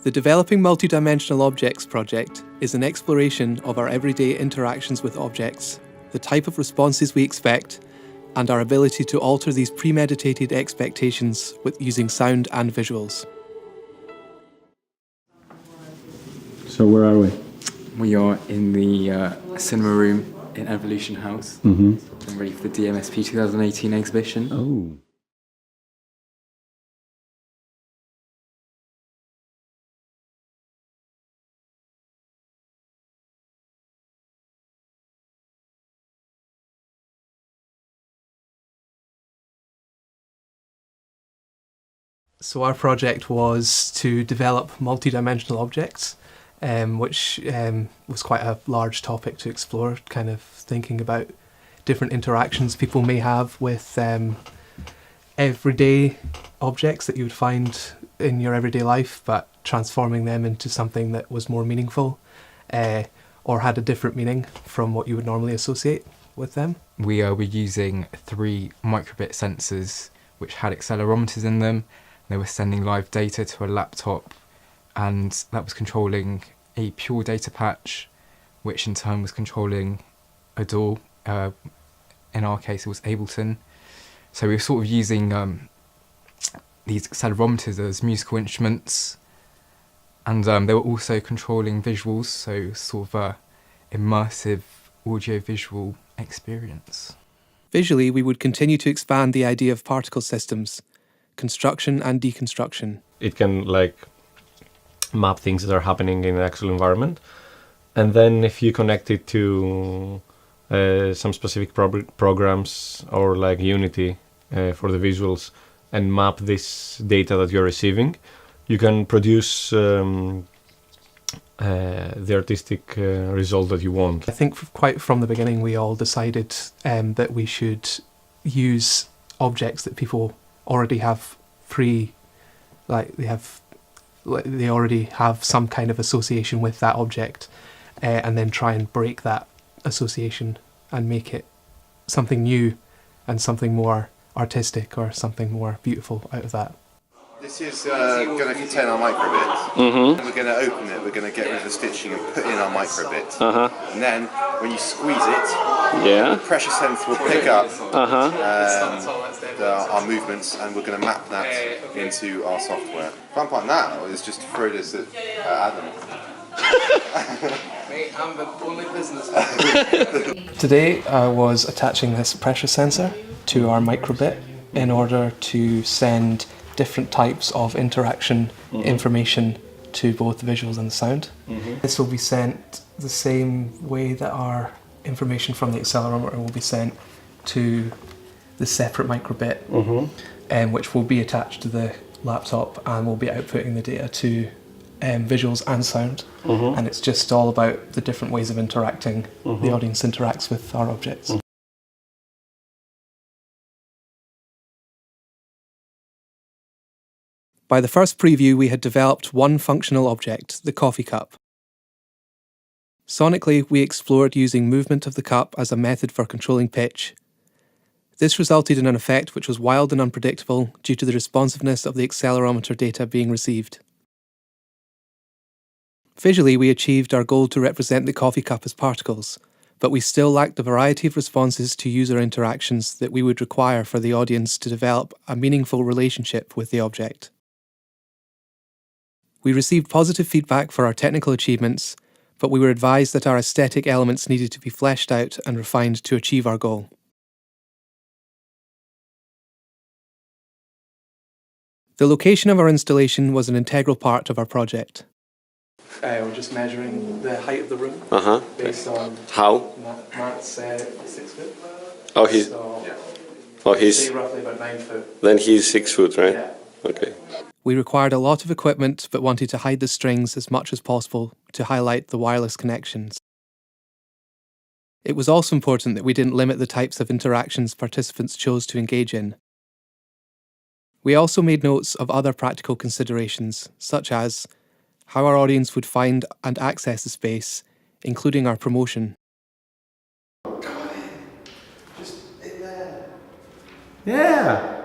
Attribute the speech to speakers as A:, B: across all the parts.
A: The Developing Multidimensional Objects project is an exploration of our everyday interactions with objects, the type of responses we expect, and our ability to alter these premeditated expectations with using sound and visuals.
B: So where are we?
C: We are in the cinema room in Evolution House. I'm ready for the DMSP 2018 exhibition.
B: Oh.
A: So our project was to develop multidimensional objects, which was quite a large topic to explore, kind of thinking about different interactions people may have with everyday objects that you would find in your everyday life, but transforming them into something that was more meaningful or had a different meaning from what you would normally associate with them.
C: We were using 3 microbit sensors which had accelerometers in them. They were sending live data to a laptop, and that was controlling a pure data patch, which in turn was controlling a DAW. In our case, it was Ableton. So we were sort of using these accelerometers as musical instruments, and they were also controlling visuals, so sort of a immersive audio-visual experience.
A: Visually, we would continue to expand the idea of particle systems, construction and deconstruction.
B: It can map things that are happening in the actual environment, and then if you connect it to some specific programs or like Unity for the visuals and map this data that you're receiving, you can produce the artistic result that you want.
A: I think quite from the beginning we all decided that we should use objects that people already have they already have some kind of association with that object, and then try and break that association and make it something new and something more artistic or something more beautiful out of that.
D: This is going to contain our microbit. We're going to open it, we're going to get rid of the stitching and put in our microbit. And then when you squeeze it, the pressure sensor will pick up our movements, and we're going to map that into our software. The fun part now is just to throw this at Adam.
A: Mate, I'm the only business. Today I was attaching this pressure sensor to our microbit in order to send different types of interaction information to both the visuals and the sound. This will be sent the same way that our information from the accelerometer will be sent to the separate microbit, which will be attached to the laptop and will be outputting the data to visuals and sound. And it's just all about the different ways of interacting. The audience interacts with our objects. By the first preview, we had developed one functional object, the coffee cup. Sonically, we explored using movement of the cup as a method for controlling pitch. This resulted in an effect which was wild and unpredictable due to the responsiveness of the accelerometer data being received. Visually, we achieved our goal to represent the coffee cup as particles, but we still lacked a variety of responses to user interactions that we would require for the audience to develop a meaningful relationship with the object. We received positive feedback for our technical achievements, but we were advised that our aesthetic elements needed to be fleshed out and refined to achieve our goal. The location of our installation was an integral part of our project. We're just measuring the height of the room based on
E: how
A: Matt's 6 foot.
E: oh he's
A: Say roughly about 9 foot.
E: then he's 6 foot, right?
A: Yeah.
E: Okay.
A: We required a lot of equipment but wanted to hide the strings as much as possible to highlight the wireless connections. It was also important that we didn't limit the types of interactions participants chose to engage in. We also made notes of other practical considerations, such as how our audience would find and access the space, including our promotion.
B: Just in there. Yeah.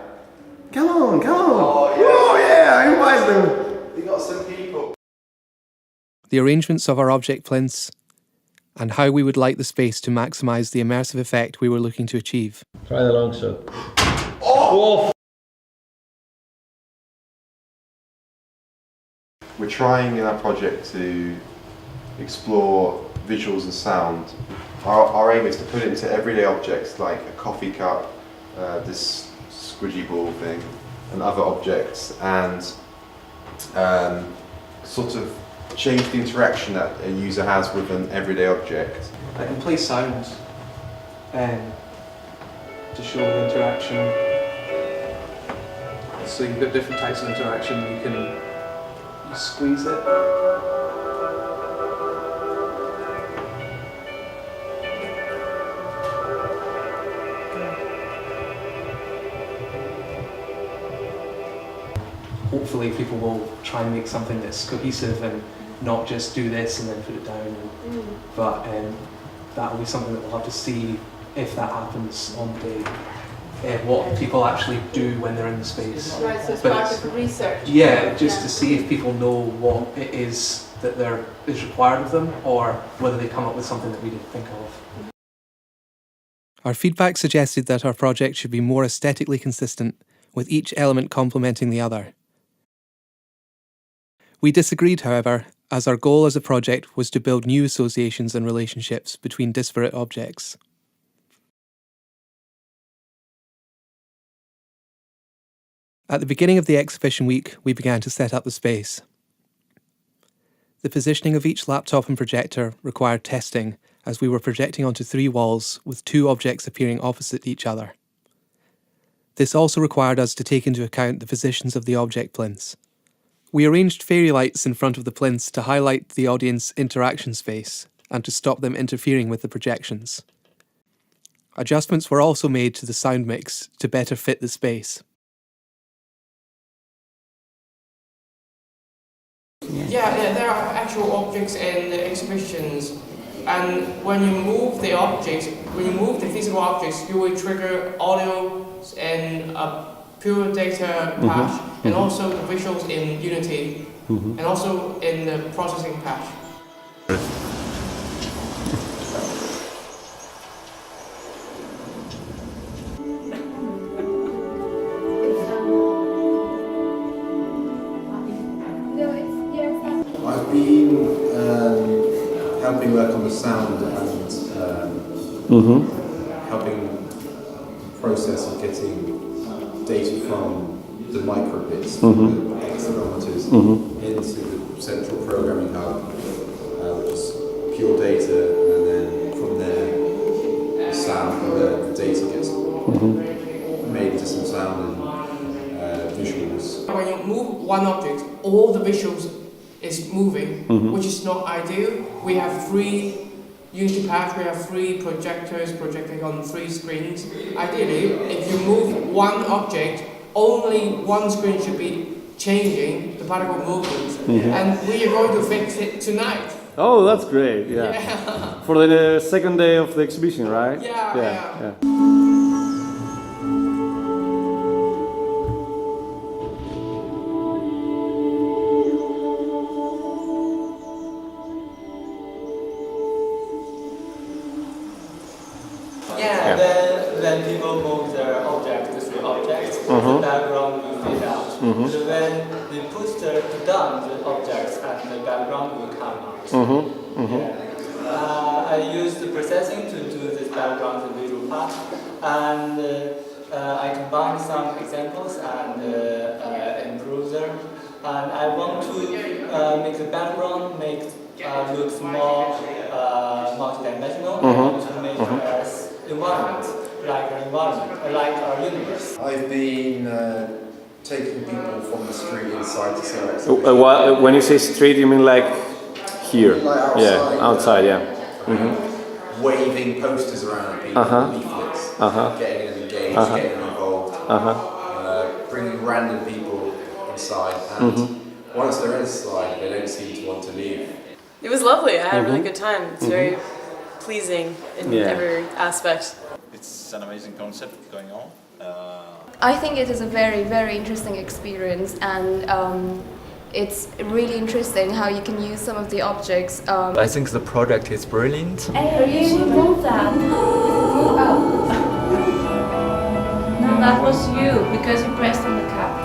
B: Come on, come on. Oh, yeah, invite them.
D: We got some people.
A: the arrangements of our object plinths, and how we would like the space to maximise the immersive effect we were looking to achieve.
B: Try the long shot.
D: We're trying in our project to explore visuals and sound. Our aim is to put it into everyday objects like a coffee cup, this squidgy ball thing, and other objects, and sort of change the interaction that a user has with an everyday object.
A: I can play sounds to show the interaction. So you've got different types of interaction. You can squeeze it. Hopefully people will try and make something that's cohesive and not just do this and then put it down. But that will be something that we'll have to see if that happens on the day. What people actually do when they're in the space.
F: Right, so it's part of the research.
A: Yeah, just to see if people know what it is that is required of them, or whether they come up with something that we didn't think of. Our feedback suggested that our project should be more aesthetically consistent, with each element complementing the other. We disagreed, however, as our goal as a project was to build new associations and relationships between disparate objects. At the beginning of the exhibition week, we began to set up the space. The positioning of each laptop and projector required testing, as we were projecting onto 3 walls with 2 objects appearing opposite each other. This also required us to take into account the positions of the object plinths. We arranged fairy lights in front of the plinths to highlight the audience interaction space and to stop them interfering with the projections. Adjustments were also made to the sound mix to better fit the space.
G: Yeah, there are actual objects in the exhibitions, and when you move the objects, when you move the physical objects, you will trigger audio and a pure data patch, and also the visuals in Unity, and also in the processing patch.
D: I've been helping work on the sound and helping process of getting data from the microbits, the accelerometers, into the central programming hub, which is pure data, and then from there the sound, the data gets made into some sound and visuals.
G: When you move one object, all the visuals is moving, which is not ideal. We have 3 Unity patch, we have 3 projectors projecting on 3 screens. Ideally, if you move one object, only one screen should be changing the particle movements. And we are going to fix it tonight.
B: Oh, that's great, yeah. For the second day of the exhibition, right?
G: Yeah.
H: When people move their object, the 3 objects, the background will fade out. So when they push down the objects, and the background will come out. I use the processing to do this background, the visual part, and I combine some examples and improve them. And I want to make the background looks more multidimensional. I want to make it as environment, like our universe.
D: I've been taking people from the street inside to see our exhibition.
B: When you say street, you mean like here?
D: Like outside,
B: outside,
D: waving posters around people, leaflets, getting them engaged, getting them involved, bringing random people inside, and once they're inside, they don't seem to want to leave.
I: It was lovely. I had a really good time. It's very pleasing in every aspect.
J: It's an amazing concept going on.
F: I think it is a very, very interesting experience, and
K: it's really interesting how you can use some of the objects.
L: I think the project is brilliant.
F: Hey, you moved that. Oh. No, that was you, because you pressed on the cap.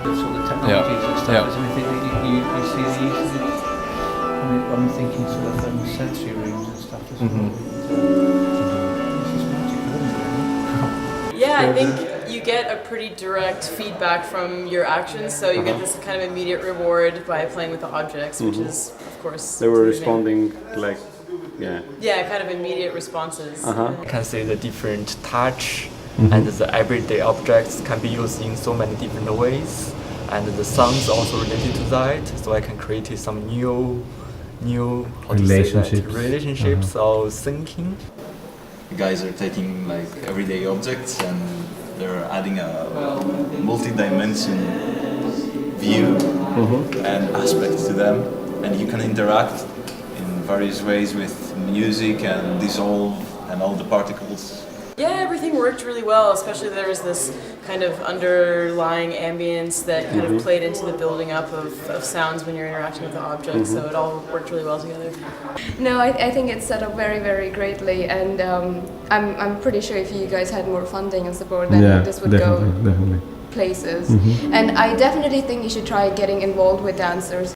M: So the technologies and stuff, is there anything that you see the use of it? I mean, I'm thinking sort of sensory rooms and stuff as well. This is magic, isn't it?
I: Yeah, I think you get a pretty direct feedback from your actions, so you get this kind of immediate reward by playing with the objects, which is, of course,
B: They were
I: pleasing.
B: responding like, yeah.
I: Yeah, kind of immediate responses.
L: You can see the different touch and the everyday objects can be used in so many different ways. And the sounds also related to that, so I can create some new relationships or thinking.
J: The guys are taking like everyday objects and they're adding a multi-dimension view and aspects to them, and you can interact in various ways with music and dissolve and all the particles.
I: Yeah, everything worked really well, especially there was this kind of underlying ambience that kind of played into the building up of sounds when you're interacting with the objects, so it all worked really well together.
K: No, I think it's set up very, very greatly, and I'm pretty sure if you guys had more funding and support, then this would go places. And I definitely think you should try getting involved with dancers.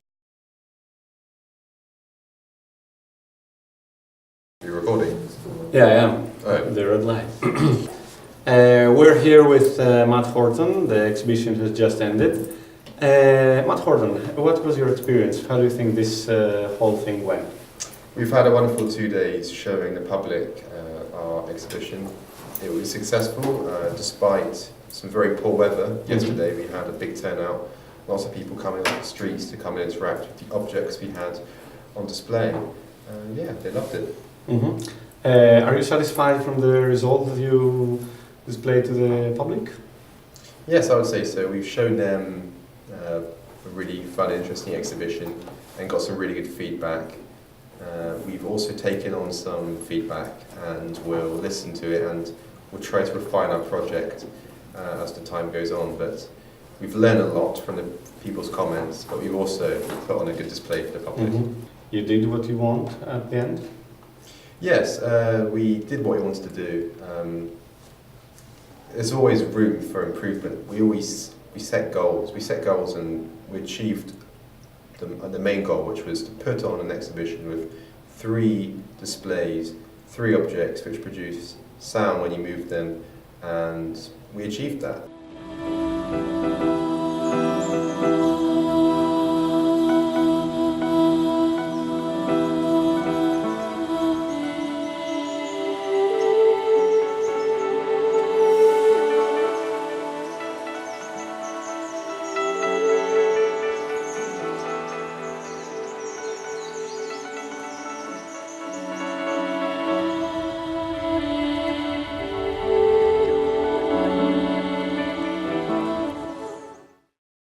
N: You're recording?
B: Yeah, I am. The red light. We're here with Matt Horton. The exhibition has just ended. Matt Horton, what was your experience? How do you think this whole thing went?
N: We've had a wonderful 2 days showing the public our exhibition. It was successful despite some very poor weather. Yesterday we had a big turnout, lots of people coming off the streets to come and interact with the objects we had on display. Yeah, they loved it.
B: Are you satisfied from the result that you displayed to the public?
N: Yes, I would say so. We've shown them a really fun, interesting exhibition and got some really good feedback. We've also taken on some feedback and we'll listen to it and we'll try to refine our project as the time goes on. But we've learned a lot from the people's comments, but we've also put on a good display for the public.
B: You did what you want at the end?
N: Yes, we did what we wanted to do. There's always room for improvement. We set goals. We set goals and we achieved the main goal, which was to put on an exhibition with 3 displays, 3 objects which produce sound when you move them, and we achieved that.